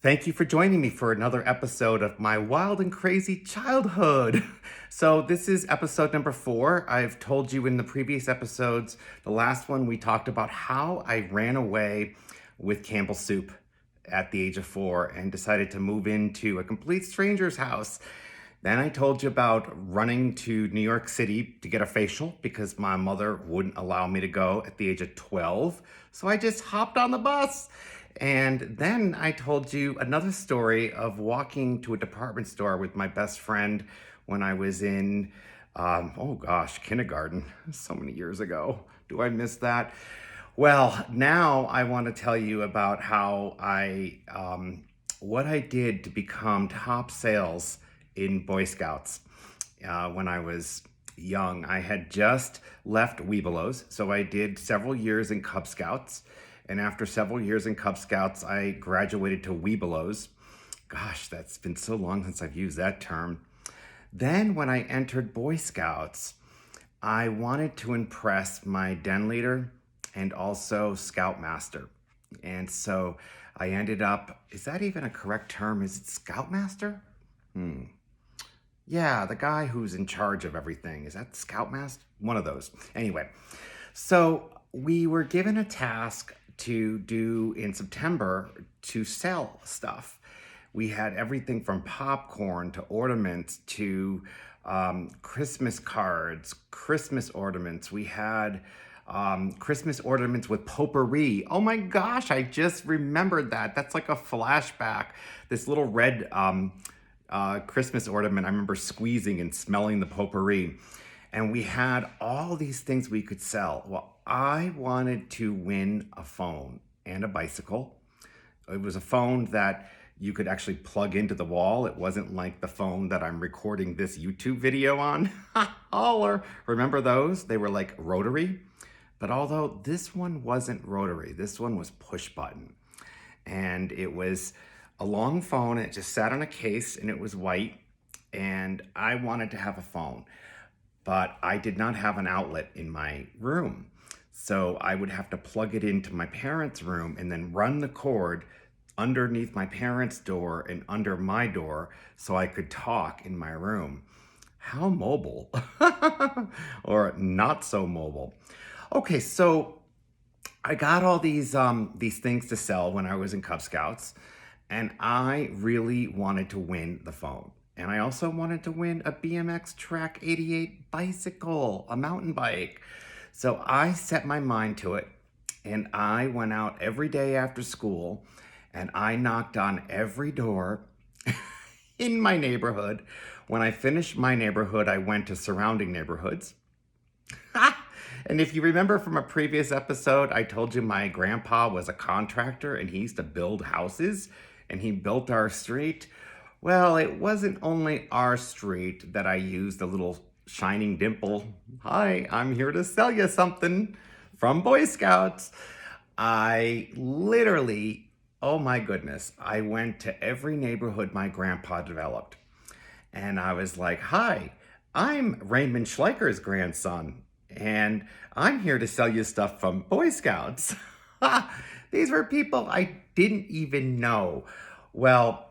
Thank you for joining me for another episode of my wild and crazy childhood. So, this is episode number 4. I've told you in the previous episodes, the last one, we talked about how I ran away with Campbell Soup at the age of 4 and decided to move into a complete stranger's house. Then I told you about running to New York City to get a facial because my mother wouldn't allow me to go at the age of 12. So I just hopped on the bus. And then I told you another story of walking to a department store with my best friend when I was in, kindergarten, so many years ago. Do I miss that? Well, now I want to tell you about what I did to become top sales in Boy Scouts when I was young. I had just left Webelos, so I did several years in Cub Scouts. And after several years in Cub Scouts, I graduated to Webelos. Gosh, that's been so long since I've used that term. Then when I entered Boy Scouts, I wanted to impress my den leader and also Scoutmaster. And so I ended up, is that even a correct term? Is it Scoutmaster? Yeah, the guy who's in charge of everything. Is that Scoutmaster? One of those. Anyway, so we were given a task to do in September to sell stuff. We had everything from popcorn to ornaments to Christmas cards, Christmas ornaments. We had Christmas ornaments with potpourri. Oh my gosh, I just remembered that. That's like a flashback. This little red Christmas ornament, I remember squeezing and smelling the potpourri. And we had all these things we could sell. Well, I wanted to win a phone and a bicycle. It was a phone that you could actually plug into the wall. It wasn't like the phone that I'm recording this YouTube video on. Holler. Remember those? They were like rotary. But although this one wasn't rotary, this one was push button. And it was a long phone. It just sat on a case and it was white. And I wanted to have a phone, but I did not have an outlet in my room. So I would have to plug it into my parents' room and then run the cord underneath my parents' door and under my door so I could talk in my room. How mobile, or not so mobile. Okay, so I got all these things to sell when I was in Cub Scouts, and I really wanted to win the phone. And I also wanted to win a BMX Track 88 bicycle, a mountain bike. So I set my mind to it, and I went out every day after school, and I knocked on every door in my neighborhood. When I finished my neighborhood, I went to surrounding neighborhoods. And if you remember from a previous episode, I told you my grandpa was a contractor, and he used to build houses, and he built our street. Well, it wasn't only our street that I used a little shining dimple. Hi, I'm here to sell you something from Boy Scouts. I literally, oh my goodness, I went to every neighborhood my grandpa developed. And I was like, hi, I'm Raymond Schleicher's grandson, and I'm here to sell you stuff from Boy Scouts. These were people I didn't even know. Well,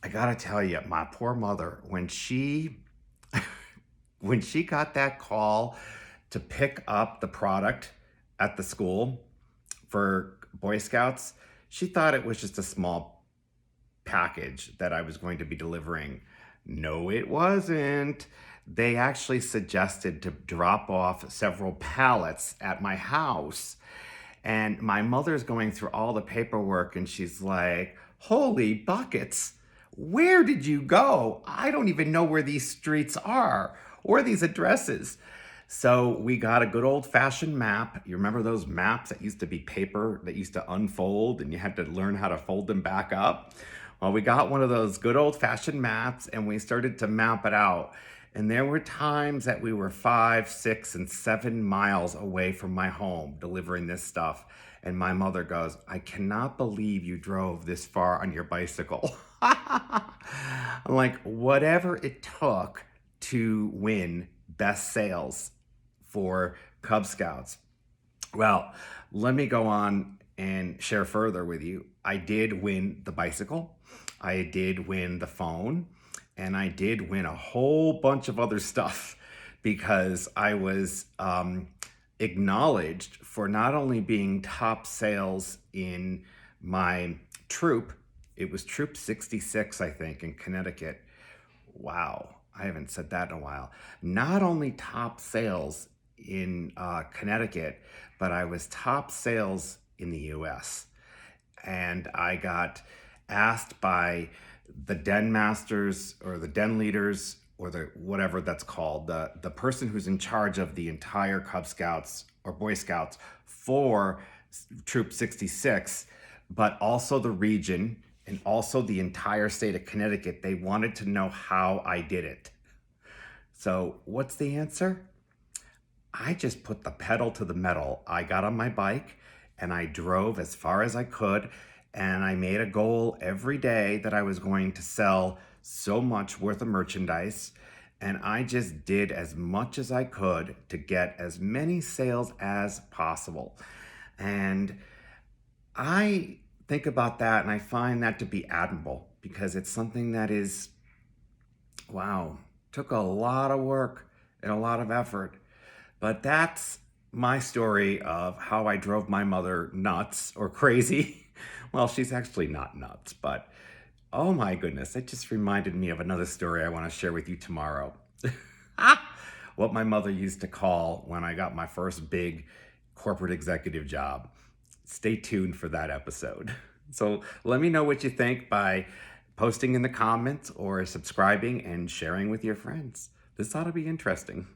I gotta tell you, my poor mother, when she got that call to pick up the product at the school for Boy Scouts, she thought it was just a small package that I was going to be delivering. No, it wasn't. They actually suggested to drop off several pallets at my house. And my mother's going through all the paperwork and she's like, holy buckets, where did you go? I don't even know where these streets are or these addresses. So we got a good old fashioned map. You remember those maps that used to be paper that used to unfold and you had to learn how to fold them back up? Well, we got one of those good old fashioned maps and we started to map it out. And there were times that we were 5, 6, and 7 miles away from my home delivering this stuff. And my mother goes, I cannot believe you drove this far on your bicycle. I'm like, whatever it took to win best sales for Cub Scouts. Well, let me go on and share further with you. I did win the bicycle, I did win the phone, and I did win a whole bunch of other stuff because I was acknowledged for not only being top sales in my troop. It was Troop 66, I think, in Connecticut. Wow, I haven't said that in a while. Not only top sales in Connecticut, but I was top sales in the US. And I got asked by the den masters or the den leaders or the whatever that's called, the person who's in charge of the entire Cub Scouts or Boy Scouts for Troop 66, but also the region and also the entire state of Connecticut. They wanted to know how I did it. So what's the answer? I just put the pedal to the metal. I got on my bike and I drove as far as I could, and I made a goal every day that I was going to sell so much worth of merchandise, and I just did as much as I could to get as many sales as possible. And I think about that and I find that to be admirable because it's something that is, wow, took a lot of work and a lot of effort. But that's my story of how I drove my mother nuts or crazy. Well, she's actually not nuts, but oh my goodness, it just reminded me of another story I want to share with you tomorrow. What my mother used to call when I got my first big corporate executive job. Stay tuned for that episode. So let me know what you think by posting in the comments or subscribing and sharing with your friends. This ought to be interesting.